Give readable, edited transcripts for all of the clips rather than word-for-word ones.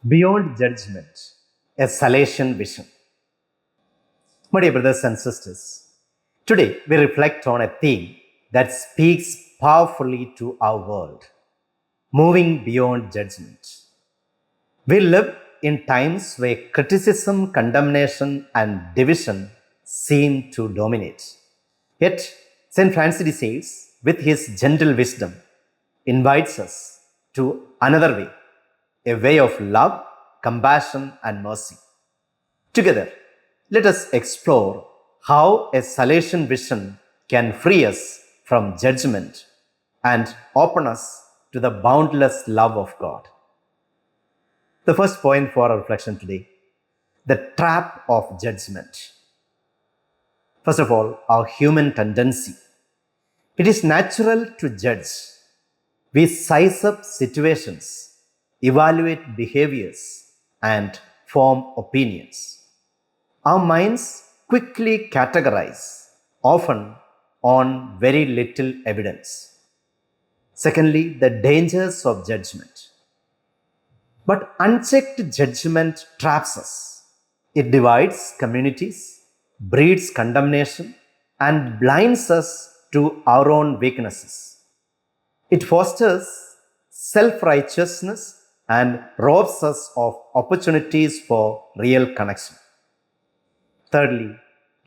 Beyond judgment, a Salesian vision. My dear brothers and sisters, today we reflect on a theme that speaks powerfully to our world, moving beyond judgment. We live in times where criticism, condemnation, and division seem to dominate. Yet, St. Francis de Sales, with his gentle wisdom, invites us to another way, a way of love, compassion, and mercy. Together, let us explore how a Salesian vision can free us from judgment and open us to the boundless love of God. The first point for our reflection today, the trap of judgment. First of all, our human tendency. It is natural to judge. We size up situations, evaluate behaviors, and form opinions. Our minds quickly categorize, often on very little evidence. Secondly, the dangers of judgment. But unchecked judgment traps us. It divides communities, breeds condemnation, and blinds us to our own weaknesses. It fosters self righteousness and robs us of opportunities for real connection. Thirdly,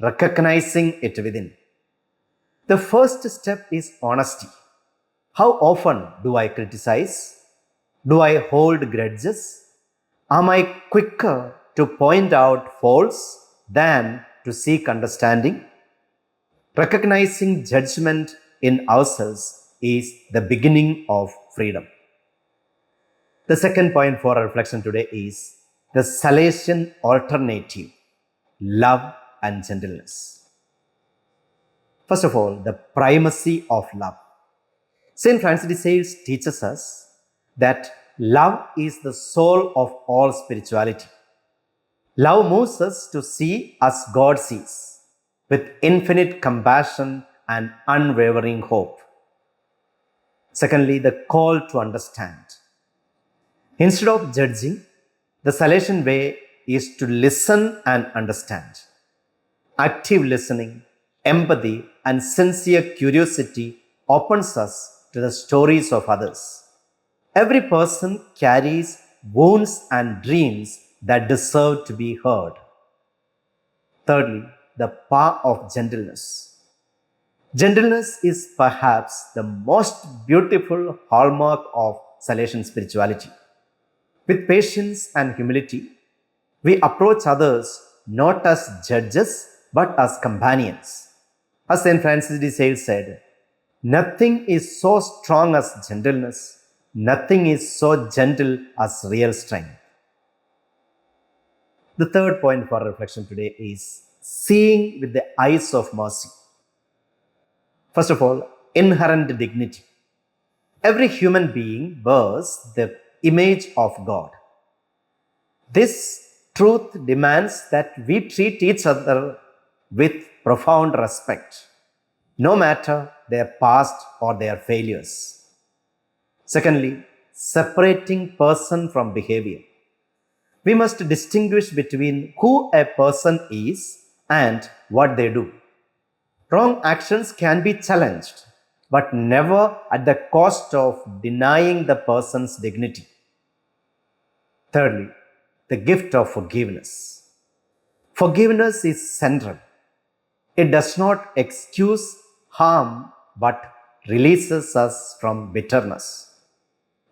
recognizing it within. The first step is honesty. How often do I criticize? Do I hold grudges? Am I quicker to point out faults than to seek understanding? Recognizing judgment in ourselves is the beginning of freedom. The second point for our reflection today is the Salesian alternative, love and gentleness. First of all, the primacy of love. St. Francis de Sales teaches us that love is the soul of all spirituality. Love moves us to see as God sees, with infinite compassion and unwavering hope. Secondly, the call to understand. Instead of judging, the Salesian way is to listen and understand. Active listening, empathy, and sincere curiosity opens us to the stories of others. Every person carries wounds and dreams that deserve to be heard. Thirdly, the power of gentleness. Gentleness is perhaps the most beautiful hallmark of Salesian spirituality. With patience and humility, we approach others not as judges but as companions. As St. Francis de Sales said, nothing is so strong as gentleness, nothing is so gentle as real strength. The third point for reflection today is seeing with the eyes of mercy. First of all, inherent dignity. Every human being bears the image of God. This truth demands that we treat each other with profound respect, no matter their past or their failures. Secondly, separating person from behavior. We must distinguish between who a person is and what they do. Wrong actions can be challenged, but never at the cost of denying the person's dignity. Thirdly, the gift of forgiveness. Forgiveness is central. It does not excuse harm but releases us from bitterness.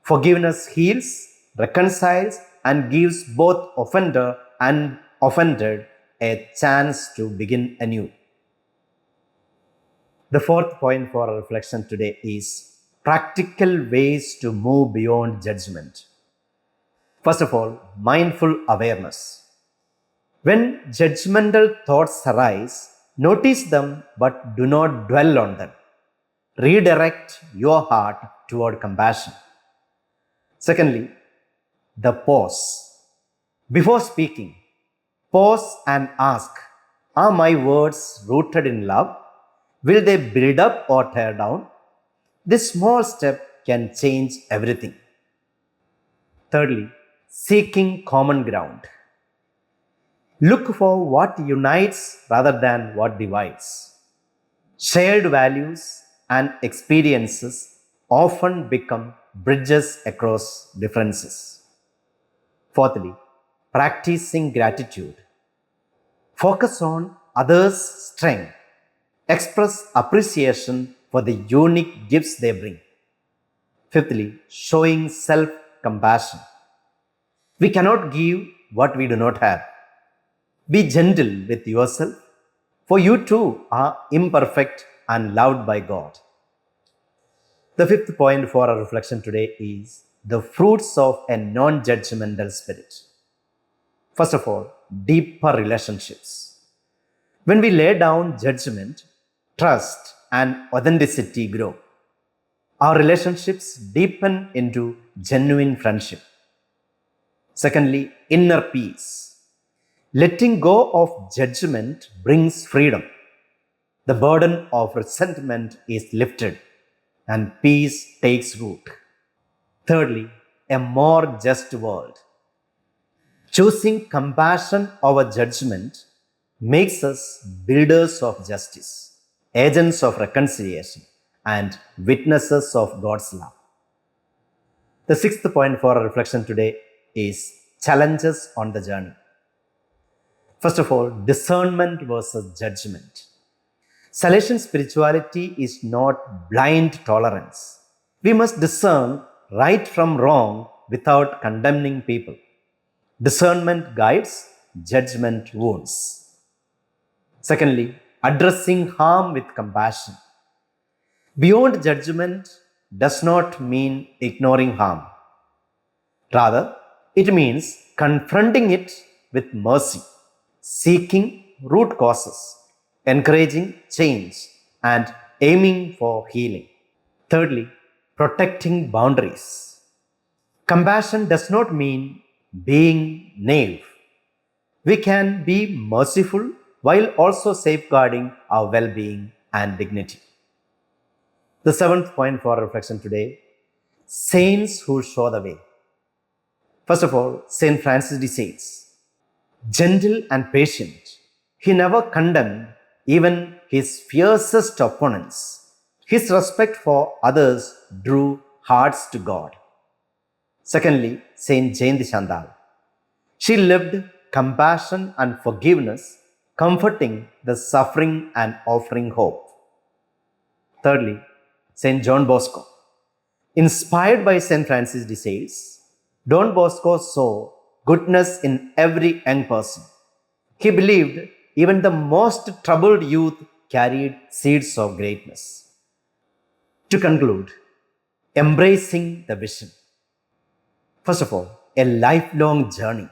Forgiveness heals, reconciles, and gives both offender and offended a chance to begin anew. The fourth point for our reflection today is practical ways to move beyond judgment. First of all, mindful awareness. When judgmental thoughts arise, notice them but do not dwell on them. Redirect your heart toward compassion. Secondly, the pause. Before speaking, pause and ask, are my words rooted in love? Will they build up or tear down? This small step can change everything. Thirdly, seeking common ground. Look for what unites rather than what divides. Shared values and experiences often become bridges across differences. Fourthly, practicing gratitude. Focus on others' strength. Express appreciation for the unique gifts they bring. Fifthly, showing self-compassion. We cannot give what we do not have. Be gentle with yourself, for you too are imperfect and loved by God. The fifth point for our reflection today is the fruits of a non-judgmental spirit. First of all, deeper relationships. When we lay down judgment, trust and authenticity grow. Our relationships deepen into genuine friendship. Secondly, inner peace. Letting go of judgment brings freedom. The burden of resentment is lifted and peace takes root. Thirdly, a more just world. Choosing compassion over judgment makes us builders of justice, agents of reconciliation, and witnesses of God's love. The sixth point for our reflection today is challenges on the journey. First of all, discernment versus judgment. Salesian spirituality is not blind tolerance. We must discern right from wrong without condemning people. Discernment guides, judgment wounds. Secondly, addressing harm with compassion. Beyond judgment does not mean ignoring harm. Rather, it means confronting it with mercy, seeking root causes, encouraging change, and aiming for healing. Thirdly, protecting boundaries. Compassion does not mean being naive. We can be merciful while also safeguarding our well-being and dignity. The seventh point for reflection today, saints who show the way. First of all, Saint Francis de Sales, gentle and patient, he never condemned even his fiercest opponents. His respect for others drew hearts to God. Secondly, Saint Jayanti Chandal, she lived compassion and forgiveness, comforting the suffering and offering hope. Thirdly, Saint John Bosco, inspired by Saint Francis de Sales, Don Bosco saw goodness in every young person. He believed even the most troubled youth carried seeds of greatness. To conclude, embracing the vision. First of all, a lifelong journey.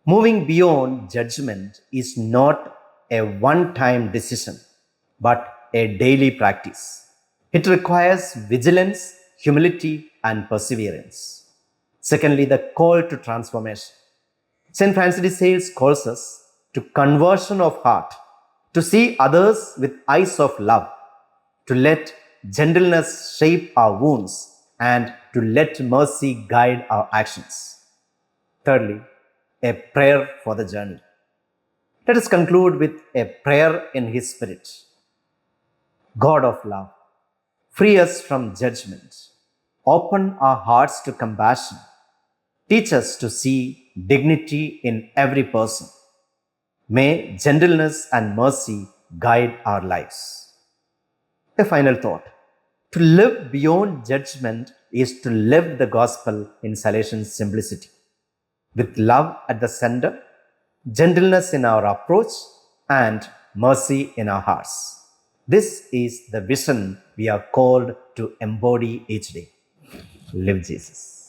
Moving beyond judgment is not a one-time decision, but a daily practice. It requires vigilance, humility, and perseverance. Secondly, the call to transformation. St. Francis de Sales calls us to conversion of heart, to see others with eyes of love, to let gentleness shape our wounds, and to let mercy guide our actions. Thirdly, a prayer for the journey. Let us conclude with a prayer in His Spirit. God of love, free us from judgment. Open our hearts to compassion. Teach us to see dignity in every person. May gentleness and mercy guide our lives. A final thought. To live beyond judgment is to live the gospel in Salesian simplicity, with love at the center, gentleness in our approach, and mercy in our hearts. This is the vision we are called to embody each day. Live Jesus.